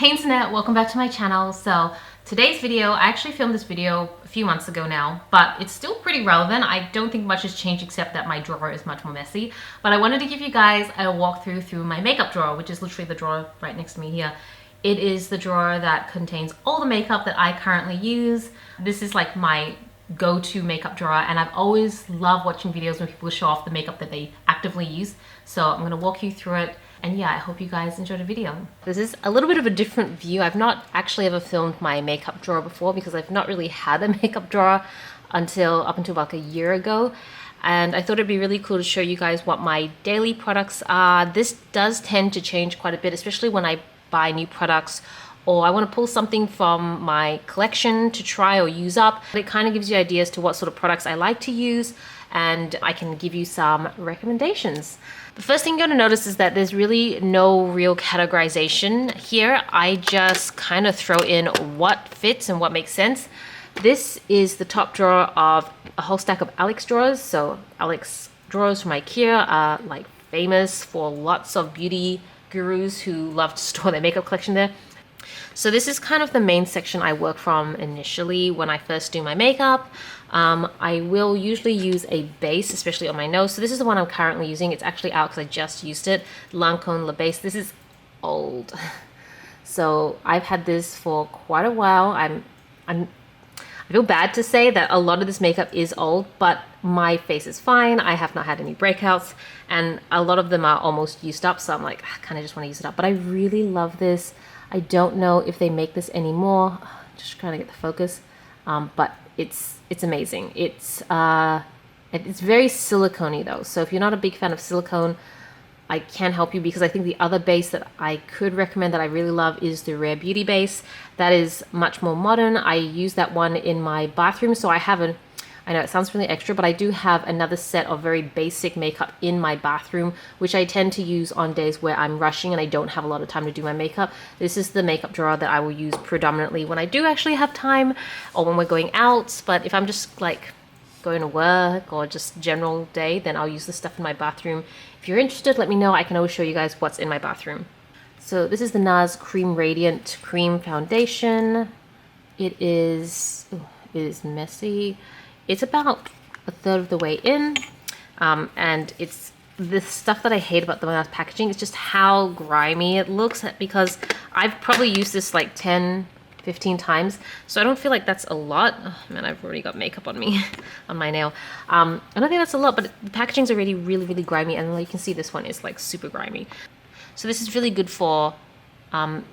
Hey internet, welcome back to my channel. So today's video, I actually filmed this video a few months ago now, but it's still pretty relevant. I don't think much has changed except that my drawer is much more messy. But I wanted to give you guys a walkthrough through my makeup drawer, which is literally the drawer right next to me here. It is the drawer that contains all the makeup that I currently use. This is like my go-to makeup drawer, and I've always loved watching videos when people show off the makeup that they actively use. So I'm gonna walk you through it, and yeah, I hope you guys enjoyed the video. This is a little bit of a different view. I've not actually ever filmed my makeup drawer before because I've not really had a makeup drawer up until like a year ago. And I thought it'd be really cool to show you guys what my daily products are. This does tend to change quite a bit, especially when I buy new products or I want to pull something from my collection to try or use up. It kind of gives you ideas to what sort of products I like to use, and I can give you some recommendations. The first thing you're going to notice is that there's really no real categorization here. I just kind of throw in what fits and what makes sense. This is the top drawer of a whole stack of Alex drawers. So Alex drawers from IKEA are like famous for lots of beauty gurus who love to store their makeup collection there. So this is kind of the main section I work from initially when I first do my makeup. I will usually use a base, especially on my nose. So this is the one I'm currently using. It's actually out because I just used it. Lancome La Base. This is old. So I've had this for quite a while. I feel bad to say that a lot of this makeup is old, but my face is fine. I have not had any breakouts, and a lot of them are almost used up. So I'm like, I kind of just want to use it up. But I really love this. I don't know if they make this anymore. Just trying to get the focus, but it's amazing. It's very silicone-y though. So if you're not a big fan of silicone, I can help you, because I think the other base that I could recommend that I really love is the Rare Beauty base. That is much more modern. I use that one in my bathroom, so I know it sounds really extra, but I do have another set of very basic makeup in my bathroom, which I tend to use on days where I'm rushing and I don't have a lot of time to do my makeup. This is the makeup drawer that I will use predominantly when I do actually have time or when we're going out. But if I'm just like going to work or just general day, then I'll use the stuff in my bathroom. If you're interested, let me know. I can always show you guys what's in my bathroom. So this is the NARS Cream Radiant Cream Foundation. It is messy. It's about a third of the way in, and it's the stuff that I hate about the NARS packaging. It's just how grimy it looks, because I've probably used this like 10-15 times, so I don't feel like that's a lot. Oh man, I've already got makeup on me, on my nail. I don't think that's a lot, but the packaging's already really, really grimy, and like you can see, this one is like super grimy. So this is really good for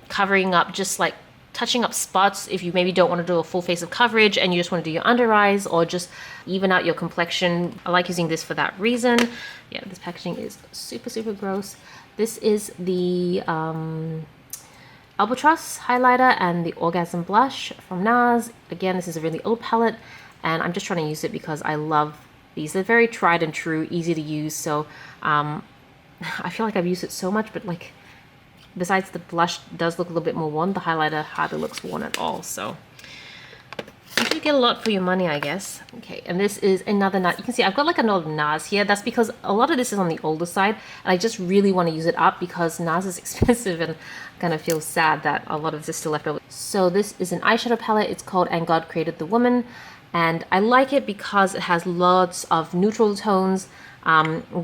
covering up, just like touching up spots if you maybe don't want to do a full face of coverage and you just want to do your under eyes or just even out your complexion. I like using this for that reason. Yeah, this packaging is super, super gross. This is the Albatross highlighter and the Orgasm blush from NARS. Again, this is a really old palette, and I'm just trying to use it because I love these. They're very tried and true, easy to use. So I feel like I've used it so much, but like, besides the blush does look a little bit more worn, the highlighter hardly looks worn at all. So you should get a lot for your money, I guess. Okay, and this is another NARS. You can see I've got like an old NARS here. That's because a lot of this is on the older side, and I just really want to use it up because NARS is expensive, and I kind of feel sad that a lot of this is still left over. So this is an eyeshadow palette. It's called And God Created the Woman, and I like it because it has lots of neutral tones.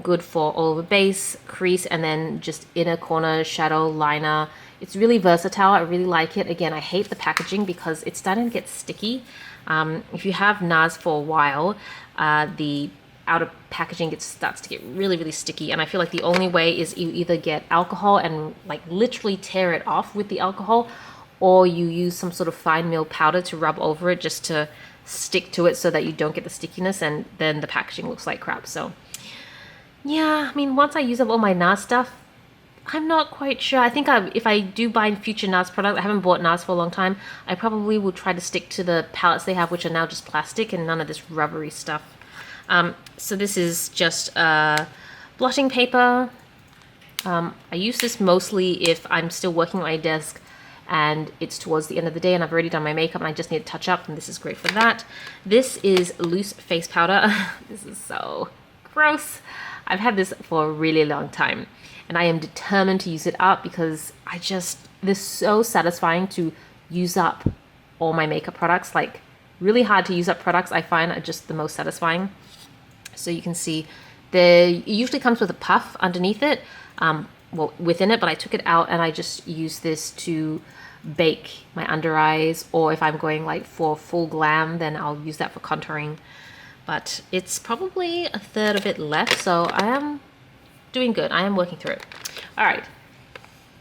Good for all over base, crease, and then just inner corner shadow liner. It's really versatile. I really like it. Again, I hate the packaging because it's starting to get sticky. If you have NARS for a while, the outer packaging starts to get really, really sticky, and I feel like the only way is you either get alcohol and like literally tear it off with the alcohol, or you use some sort of fine meal powder to rub over it just to stick to it so that you don't get the stickiness, and then the packaging looks like crap. So yeah, I mean, once I use up all my NARS stuff, I'm not quite sure. I think if I do buy future NARS products, I haven't bought NARS for a long time, I probably will try to stick to the palettes they have, which are now just plastic and none of this rubbery stuff. So this is just blotting paper. I use this mostly if I'm still working on my desk and it's towards the end of the day and I've already done my makeup and I just need to touch up, and this is great for that. This is loose face powder. This is so gross. I've had this for a really long time, and I am determined to use it up because I just this is so satisfying to use up all my makeup products. Like really hard to use up products I find are just the most satisfying. So you can see it usually comes with a puff underneath it, well, within it, but I took it out and I just use this to bake my under eyes, or if I'm going like for full glam, then I'll use that for contouring. But it's probably a third of it left, so I am doing good. I am working through it. All right,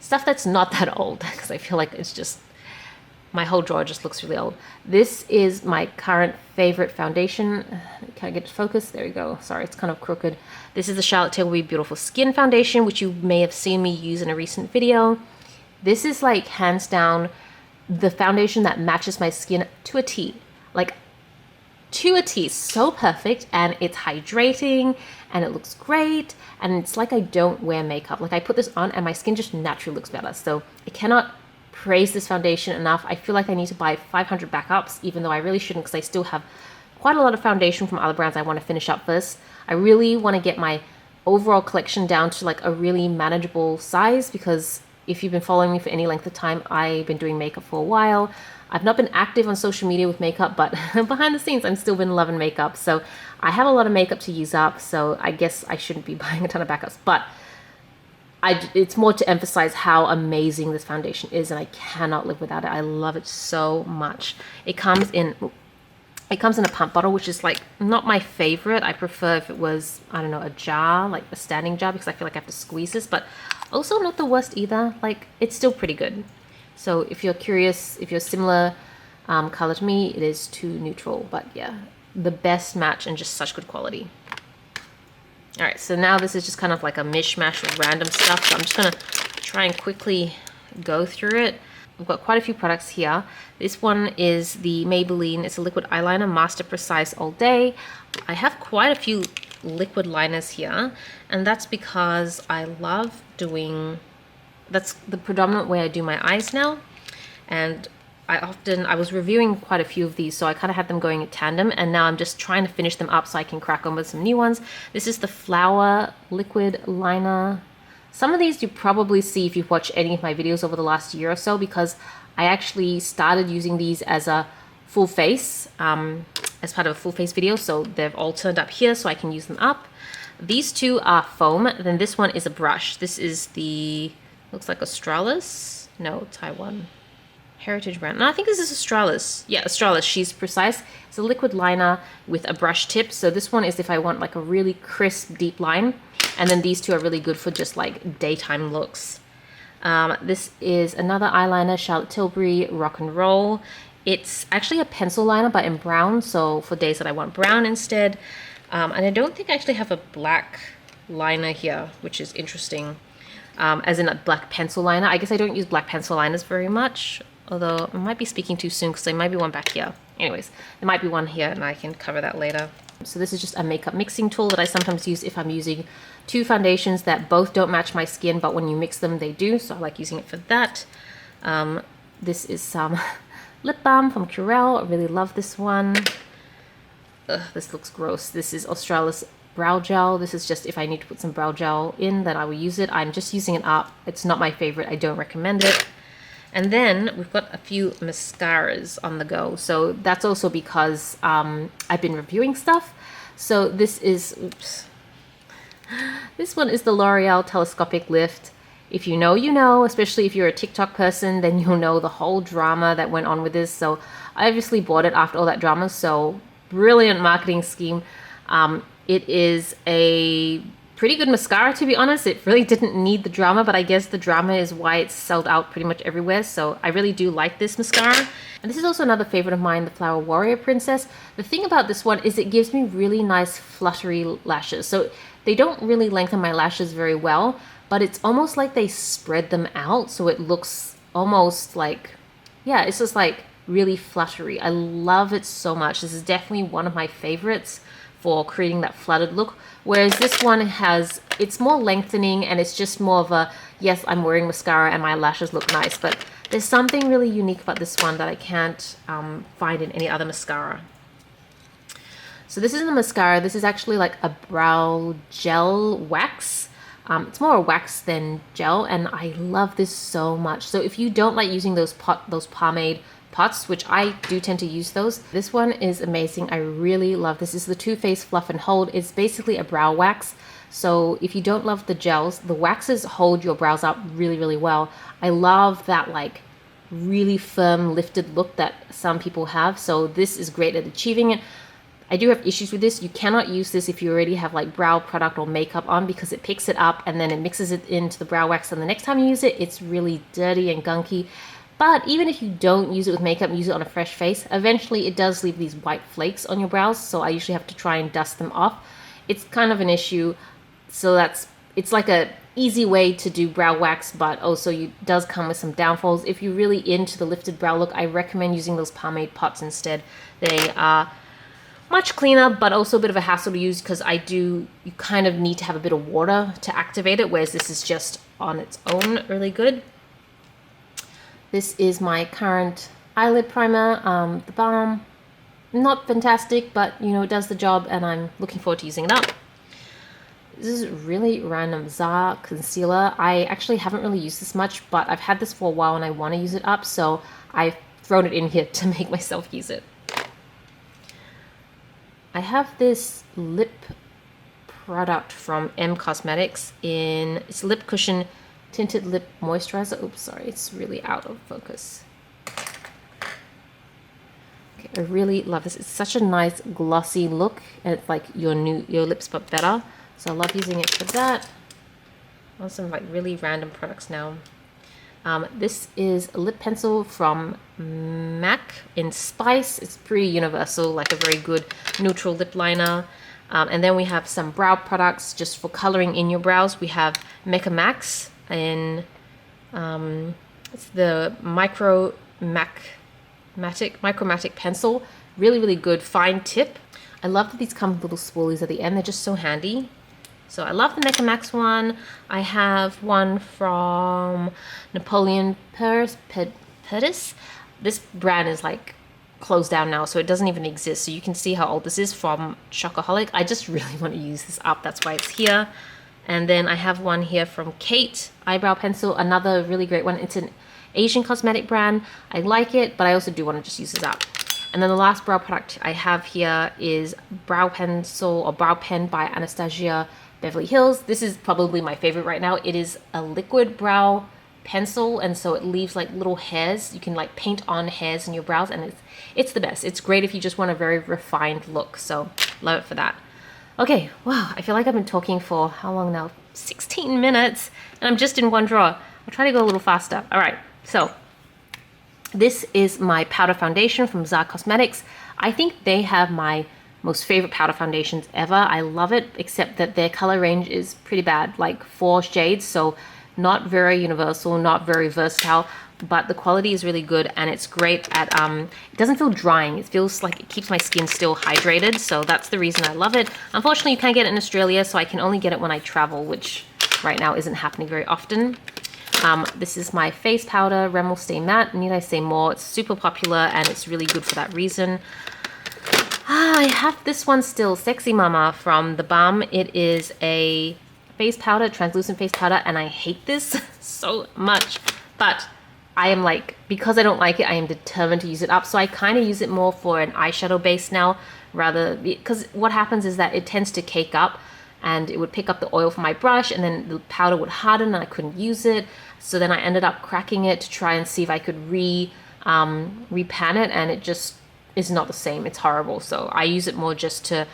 stuff that's not that old, because I feel like it's just, my whole drawer just looks really old. This is my current favorite foundation. Can I get it focused? There we go. Sorry, it's kind of crooked. This is the Charlotte Tilbury Beautiful Skin Foundation, which you may have seen me use in a recent video. This is like hands down the foundation that matches my skin to a T. Like to a T, so perfect, and it's hydrating and it looks great, and it's like I don't wear makeup. Like I put this on and my skin just naturally looks better. So I cannot praise this foundation enough. I feel like I need to buy 500 backups, even though I really shouldn't, because I still have quite a lot of foundation from other brands I want to finish up first. I really want to get my overall collection down to like a really manageable size, because if you've been following me for any length of time, I've been doing makeup for a while. I've not been active on social media with makeup, but behind the scenes, I'm still been loving makeup. So I have a lot of makeup to use up, so I guess I shouldn't be buying a ton of backups. But it's more to emphasize how amazing this foundation is, and I cannot live without it. I love it so much. It comes in a pump bottle, which is like not my favorite. I prefer if it was, I don't know, a jar, like a standing jar, because I feel like I have to squeeze this, but also not the worst either. Like it's still pretty good. So if you're curious, if you're similar color to me, it is too neutral, but yeah, the best match and just such good quality. All right, so now this is just kind of like a mishmash of random stuff. So I'm just gonna try and quickly go through it. We've got quite a few products here. This one is the Maybelline, it's a liquid eyeliner, Master Precise All Day. I have quite a few liquid liners here, and that's because I love doing, that's the predominant way I do my eyes now. And I was reviewing quite a few of these, so I kind of had them going in tandem, and now I'm just trying to finish them up so I can crack on with some new ones. This is the Flower Liquid Liner. Some of these you probably see if you've watched any of my videos over the last year or so, because I actually started using these as a full face, as part of a full face video, so they've all turned up here so I can use them up. These two are foam, then this one is a brush. This is the, looks like Australis, no, Taiwan. Heritage brand. No, I think this is Australis. Yeah, Australis. She's Precise. It's a liquid liner with a brush tip. So this one is if I want like a really crisp, deep line. And then these two are really good for just like daytime looks. This is another eyeliner, Charlotte Tilbury Rock and Roll. It's actually a pencil liner, but in brown. So for days that I want brown instead. And I don't think I actually have a black liner here, which is interesting. As in a black pencil liner. I guess I don't use black pencil liners very much. Although I might be speaking too soon because there might be one back here. Anyways, there might be one here and I can cover that later. So this is just a makeup mixing tool that I sometimes use if I'm using two foundations that both don't match my skin, but when you mix them, they do. So I like using it for that. This is some lip balm from Curel. I really love this one. Ugh, this looks gross. This is Australis brow gel. This is just if I need to put some brow gel in, then I will use it. I'm just using it up. It's not my favorite. I don't recommend it. And then we've got a few mascaras on the go. So that's also because I've been reviewing stuff. So this is, oops. This one is the L'Oreal Telescopic Lift. If you know, you know, especially if you're a TikTok person, then you'll know the whole drama that went on with this. So I obviously bought it after all that drama. So brilliant marketing scheme. It is a pretty good mascara, to be honest. It really didn't need the drama, but I guess the drama is why it's sold out pretty much everywhere. So I really do like this mascara. And this is also another favorite of mine, the Flower Warrior Princess. The thing about this one is it gives me really nice fluttery lashes. So they don't really lengthen my lashes very well, but it's almost like they spread them out. So it looks almost like, yeah, it's just like really fluttery. I love it so much. This is definitely one of my favorites for creating that flooded look. Whereas this one has, it's more lengthening and it's just more of a, yes, I'm wearing mascara and my lashes look nice, but there's something really unique about this one that I can't find in any other mascara. So this isn't a mascara, this is actually like a brow gel wax. It's more a wax than gel, and I love this so much. So if you don't like using those pomade pots, which I do tend to use those, this one is amazing. I really love this. This is the Too Faced Fluff and Hold. It's basically a brow wax. So if you don't love the gels, the waxes hold your brows up really, really well. I love that like really firm lifted look that some people have. So this is great at achieving it. I do have issues with this. You cannot use this if you already have like brow product or makeup on, because it picks it up and then it mixes it into the brow wax, and the next time you use it, it's really dirty and gunky. But even if you don't use it with makeup, use it on a fresh face, eventually it does leave these white flakes on your brows, so I usually have to try and dust them off. It's kind of an issue, so it's like a easy way to do brow wax, but also it does come with some downfalls. If you're really into the lifted brow look, I recommend using those pomade pots instead. They are much cleaner, but also a bit of a hassle to use because you kind of need to have a bit of water to activate it, whereas this is just on its own really good. This is my current eyelid primer, the balm. Not fantastic, but it does the job, and I'm looking forward to using it up. This is really random ZA concealer. I actually haven't really used this much, but I've had this for a while and I want to use it up, so I've thrown it in here to make myself use it. I have this lip product from M Cosmetics it's Lip Cushion Tinted Lip Moisturizer. Oops, sorry, it's really out of focus. Okay, I really love this. It's such a nice glossy look, and it's like your lips but better. So I love using it for that. On some like really random products now. This is a lip pencil from MAC in Spice. It's pretty universal, like a very good neutral lip liner. And then we have some brow products just for coloring in your brows. We have Mecca Max in it's the Micromatic pencil. Really, really good fine tip. I love that these come with little spoolies at the end. They're just so handy. So I love the Mecca Max one. I have one from Napoleon Paris. This brand is like closed down now, so it doesn't even exist. So you can see how old this is, from Chocoholic. I just really want to use this up. That's why it's here. And then I have one here from Kate Eyebrow Pencil. Another really great one. It's an Asian cosmetic brand. I like it, but I also do want to just use this up. And then the last brow product I have here is Brow Pencil or Brow Pen by Anastasia Beverly Hills. This is probably my favorite right now. It is a liquid brow pencil, and so it leaves like little hairs. You can like paint on hairs in your brows, and it's the best. It's great if you just want a very refined look, so love it for that. Okay, wow, I feel like I've been talking for how long now? 16 minutes, and I'm just in one drawer. I'll try to go a little faster. All right, so this is my powder foundation from ZA Cosmetics. I think they have my most favorite powder foundations ever. I love it, except that their color range is pretty bad, like 4 shades, so not very universal, not very versatile, but the quality is really good, and it's great at, it doesn't feel drying. It feels like it keeps my skin still hydrated, so that's the reason I love it. Unfortunately, you can't get it in Australia, so I can only get it when I travel, which right now isn't happening very often. This is my face powder, Rimmel Stay Matte. Need I say more? It's super popular, and it's really good for that reason. I have this one still, Sexy Mama from The Balm. It is a face powder, translucent face powder, and I hate this so much. But I am like, because I don't like it, I am determined to use it up. So I kind of use it more for an eyeshadow base now, because what happens is that it tends to cake up, and it would pick up the oil from my brush, and then the powder would harden and I couldn't use it. So then I ended up cracking it to try and see if I could repan it, and it just is not the same. It's horrible. So I use it more just to,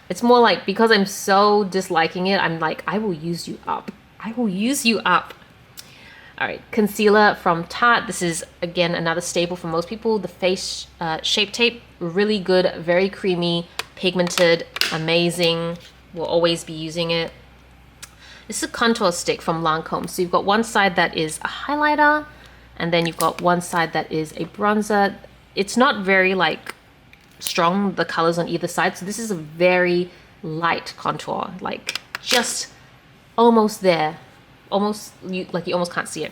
it's more like, because I'm so disliking it, I'm like, I will use you up. I will use you up. All right, concealer from Tarte. This is, again, another staple for most people. The Face Shape Tape, really good, very creamy, pigmented, amazing. We'll always be using it. This is a contour stick from Lancome. So you've got one side that is a highlighter, and then you've got one side that is a bronzer. It's not very like strong, the colors on either side. So this is a very light contour, like just almost there. Almost, you almost can't see it.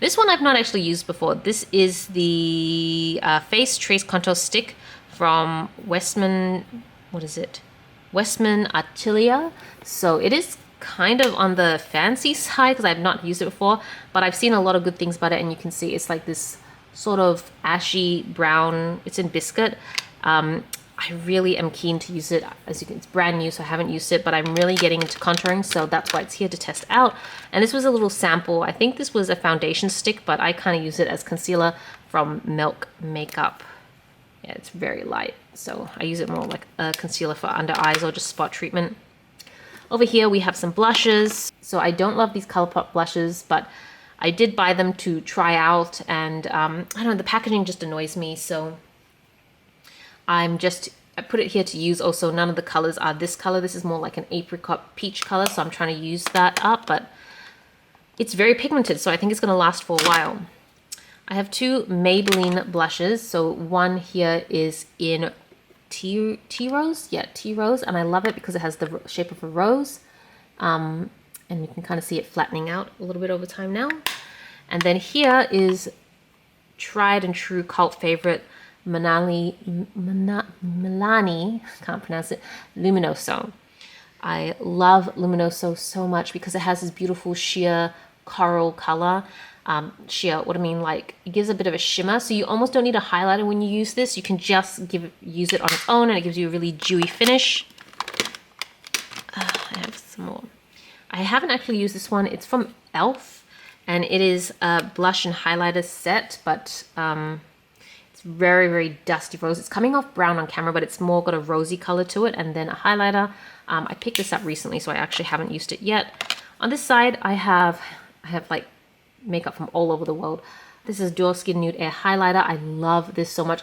This one I've not actually used before. This is the Face Trace Contour Stick from Westman, what is it? Westman Atelier. So it is kind of on the fancy side because I've not used it before, but I've seen a lot of good things about it, and you can see it's like this sort of ashy brown. It's in biscuit. I really am keen to use it. As you can, it's brand new, so I haven't used it, but I'm really getting into contouring, so that's why it's here to test out. And this was a little sample. I think this was a foundation stick, but I kind of use it as concealer from Milk Makeup. Yeah, it's very light, so I use it more like a concealer for under eyes or just spot treatment. Over here we have some blushes. So I don't love these ColourPop blushes, but I did buy them to try out, and I don't know, the packaging just annoys me, so I put it here to use. Also, none of the colors are this color. This is more like an apricot peach color, so I'm trying to use that up, but it's very pigmented, so I think it's going to last for a while. I have two Maybelline blushes. So one here is in tea rose. Yeah, tea rose, and I love it because it has the shape of a rose. And you can kind of see it flattening out a little bit over time now. And then here is tried and true cult favorite Milani, can't pronounce it, Luminoso. I love Luminoso so much because it has this beautiful sheer coral color. Sheer, what I mean, like it gives a bit of a shimmer, so you almost don't need a highlighter when you use this. You can just use it on its own, and it gives you a really dewy finish. I have some more. I haven't actually used this one. It's from e.l.f. and it is a blush and highlighter set, but it's very, very dusty rose. It's coming off brown on camera, but it's more got a rosy color to it, and then a highlighter. I picked this up recently, so I actually haven't used it yet. On this side, I have like makeup from all over the world. This is Dual Skin Nude Air Highlighter. I love this so much.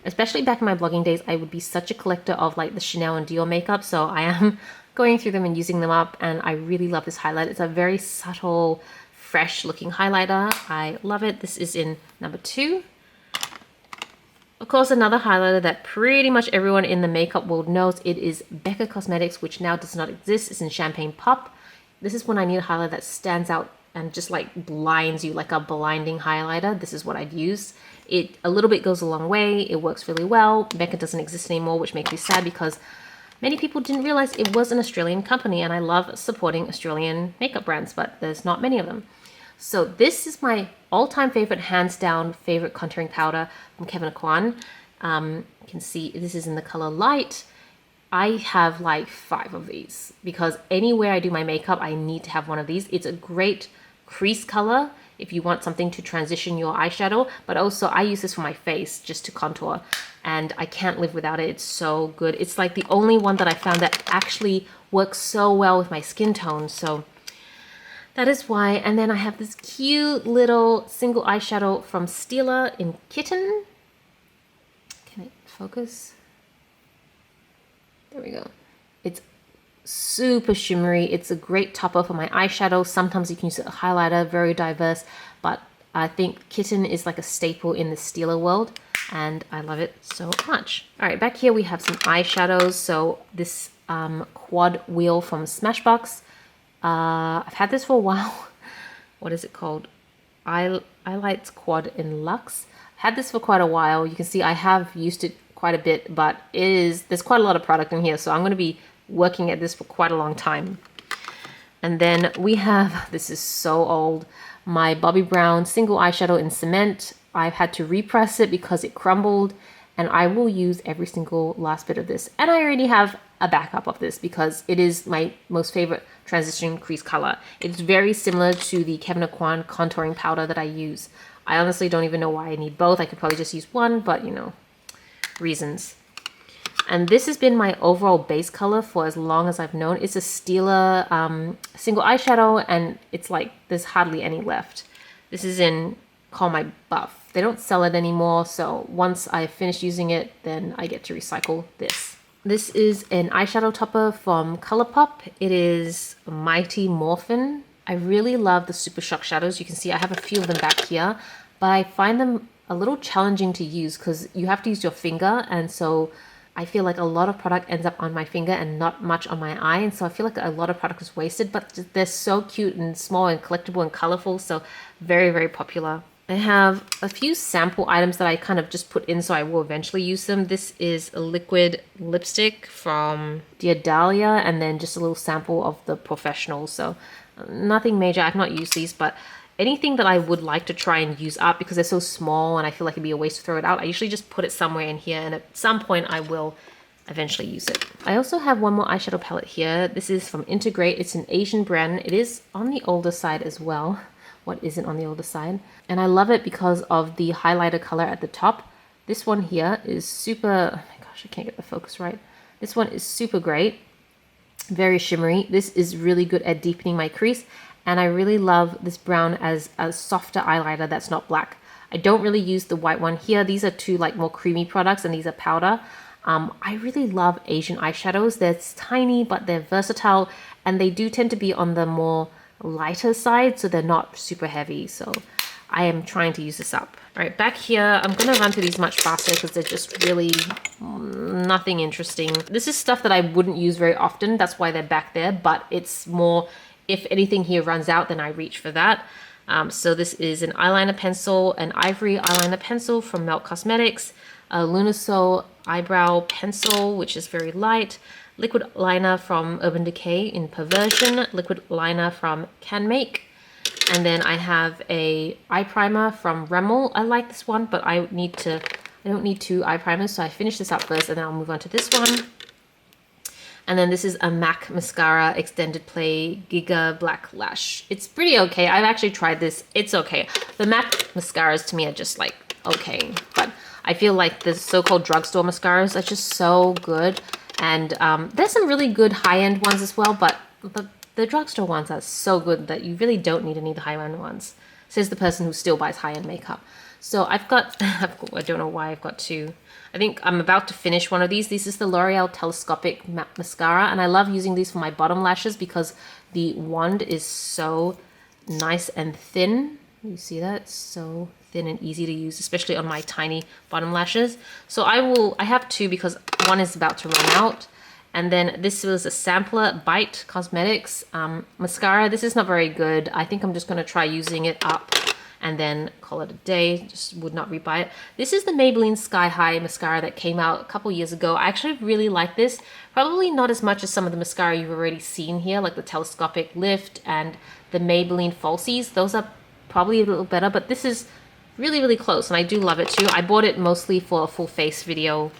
Especially back in my blogging days, I would be such a collector of like the Chanel and Dior makeup, so I am going through them and using them up, and I really love this highlighter. It's a very subtle, fresh looking highlighter. I love it. This is in number 2. Of course, another highlighter that pretty much everyone in the makeup world knows, it is Becca Cosmetics, which now does not exist. It's in Champagne Pop. This is when I need a highlighter that stands out and just like blinds you, like a blinding highlighter. This is what I'd use. It a little bit goes a long way. It works really well. Becca doesn't exist anymore, which makes me sad because many people didn't realize it was an Australian company, and I love supporting Australian makeup brands, but there's not many of them. So this is my all-time favorite, hands down favorite contouring powder from Kevyn Aucoin. You can see this is in the color Light. I have like 5 of these because anywhere I do my makeup, I need to have one of these. It's a great crease color if you want something to transition your eyeshadow, but also I use this for my face just to contour, and I can't live without it. It's so good. It's like the only one that I found that actually works so well with my skin tone, so that is why. And then I have this cute little single eyeshadow from Stila in Kitten. Can it focus? There we go. It's super shimmery. It's a great topper for my eyeshadow. Sometimes you can use it as a highlighter, very diverse, but I think Kitten is like a staple in the Stila world, and I love it so much. All right, back here we have some eyeshadows. So this quad wheel from Smashbox. I've had this for a while. What is it called? Highlights Quad in Luxe. I've had this for quite a while. You can see I have used it quite a bit, but there's quite a lot of product in here, so I'm going to be working at this for quite a long time. And then we have, this is so old, my Bobbi Brown single eyeshadow in Cement. I've had to repress it because it crumbled, and I will use every single last bit of this. And I already have a backup of this because it is my most favorite transition crease color. It's very similar to the Kevyn Aucoin contouring powder that I use. I honestly don't even know why I need both. I could probably just use one, but you know, reasons. And this has been my overall base color for as long as I've known. It's a Stila single eyeshadow, and it's like there's hardly any left. This is in Call My Buff. They don't sell it anymore, so once I finish using it, then I get to recycle this. This is an eyeshadow topper from ColourPop. It is Mighty Morphin. I really love the Super Shock shadows. You can see I have a few of them back here, but I find them a little challenging to use because you have to use your finger, and so I feel like a lot of product ends up on my finger and not much on my eye, and so I feel like a lot of product is wasted, but they're so cute and small and collectible and colorful, so very, very popular. I have a few sample items that I kind of just put in so I will eventually use them. This is a liquid lipstick from Dear Dahlia, and then just a little sample of the Professional. So nothing major. I've not used these, but anything that I would like to try and use up because they're so small and I feel like it'd be a waste to throw it out, I usually just put it somewhere in here, and at some point I will eventually use it. I also have one more eyeshadow palette here. This is from Integrate. It's an Asian brand. It is on the older side as well. What isn't on the older side? And I love it because of the highlighter color at the top. This one here is super, oh my gosh, I can't get the focus right. This one is super great. Very shimmery. This is really good at deepening my crease. And I really love this brown as a softer eyeliner that's not black. I don't really use the white one here. These are two like more creamy products, and these are powder. I really love Asian eyeshadows. They're tiny, but they're versatile, and they do tend to be on the more lighter side, so they're not super heavy. So I am trying to use this up. All right, back here, I'm gonna run through these much faster because they're just really nothing interesting. This is stuff that I wouldn't use very often. That's why they're back there, but it's more, if anything here runs out, then I reach for that. So this is an eyeliner pencil, an ivory eyeliner pencil from Melt Cosmetics, a Lunasol eyebrow pencil, which is very light, liquid liner from Urban Decay in Perversion, liquid liner from Can Make, and then I have a eye primer from Rimmel. I like this one, but I don't need two eye primers, so I finish this up first and then I'll move on to this one. And then this is a MAC Mascara Extended Play Giga Black Lash. It's pretty okay. I've actually tried this. It's okay. The MAC mascaras to me are just like okay, but I feel like the so-called drugstore mascaras are just so good. And there's some really good high-end ones as well, but the drugstore ones are so good that you really don't need any of the high-end ones, says the person who still buys high-end makeup. So I don't know why I've got two. I think I'm about to finish one of these. This is the L'Oreal Telescopic Matte Mascara, and I love using these for my bottom lashes because the wand is so nice and thin. You see that? It's so thin and easy to use, especially on my tiny bottom lashes. So I have two because one is about to run out. And then this was a sampler, Bite Cosmetics mascara. This is not very good. I think I'm just going to try using it up and then call it a day. Just would not rebuy it. This is the Maybelline Sky High mascara that came out a couple years ago. I actually really like this. Probably not as much as some of the mascara you've already seen here, like the Telescopic Lift and the Maybelline Falsies. Those are probably a little better, but this is really, really close, and I do love it too. I bought it mostly for a full face video.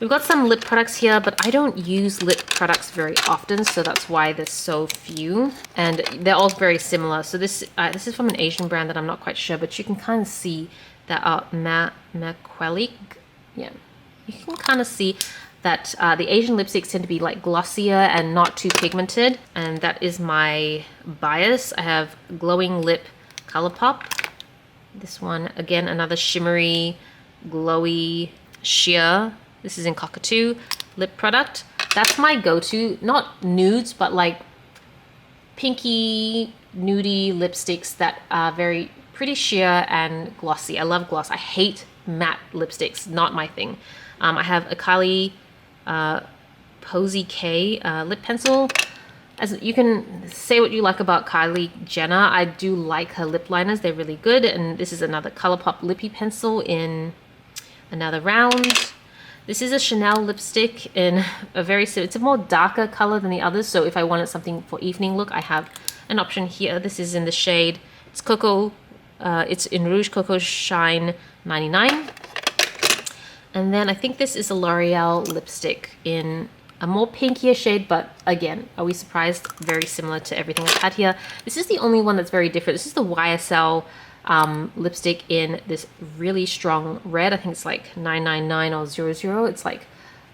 We've got some lip products here, but I don't use lip products very often, so that's why there's so few. And they're all very similar. So this is from an Asian brand that I'm not quite sure, but you can kind of see that Maquelic. Yeah, you can kind of see that the Asian lipsticks tend to be like glossier and not too pigmented. And that is my bias. I have Glowing Lip Colourpop. This one, again, another shimmery, glowy, sheer. This is in Cockatoo lip product. That's my go-to, not nudes, but like pinky, nudie lipsticks that are very pretty sheer and glossy. I love gloss. I hate matte lipsticks, not my thing. I have a Kylie Posy K lip pencil. As you can say what you like about Kylie Jenner, I do like her lip liners. They're really good. And this is another Colourpop lippy pencil in another round. This is a Chanel lipstick in it's a more darker color than the others. So if I wanted something for evening look, I have an option here. This is in the shade, it's Cocoa, it's in Rouge Cocoa Shine 99. And then I think this is a L'Oreal lipstick in a more pinkier shade, but again, are we surprised? Very similar to everything I've had here. This is the only one that's very different. This is the YSL lipstick in this really strong red. I think it's like 999 or 00. It's like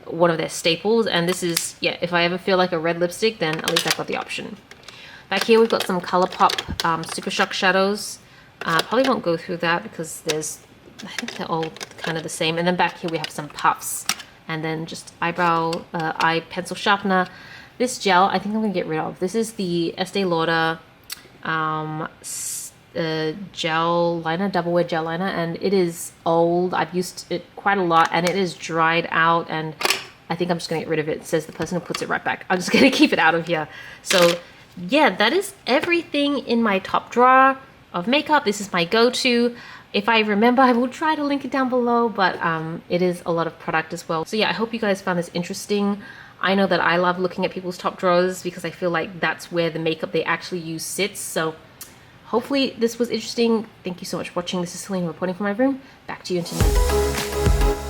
one of their staples. And this is, yeah, if I ever feel like a red lipstick, then at least I've got the option. Back here, we've got some Colourpop Super Shock shadows. Probably won't go through that because I think they're all kind of the same. And then back here, we have some puffs. And then just eyebrow, eye pencil sharpener. This gel, I think I'm going to get rid of. This is the Estee Lauder gel liner, double wear gel liner, and it is old. I've used it quite a lot, and it is dried out, and I think I'm just going to get rid of it. It says the person who puts it right back. I'm just going to keep it out of here. So yeah, that is everything in my top drawer. of makeup. This is my go-to. If I remember, I will try to link it down below, but it is a lot of product as well. So yeah, I hope you guys found this interesting. I know that I love looking at people's top drawers because I feel like that's where the makeup they actually use sits. So hopefully this was interesting. Thank you so much for watching. This is Celina reporting from my room. Back to you in 2 minutes.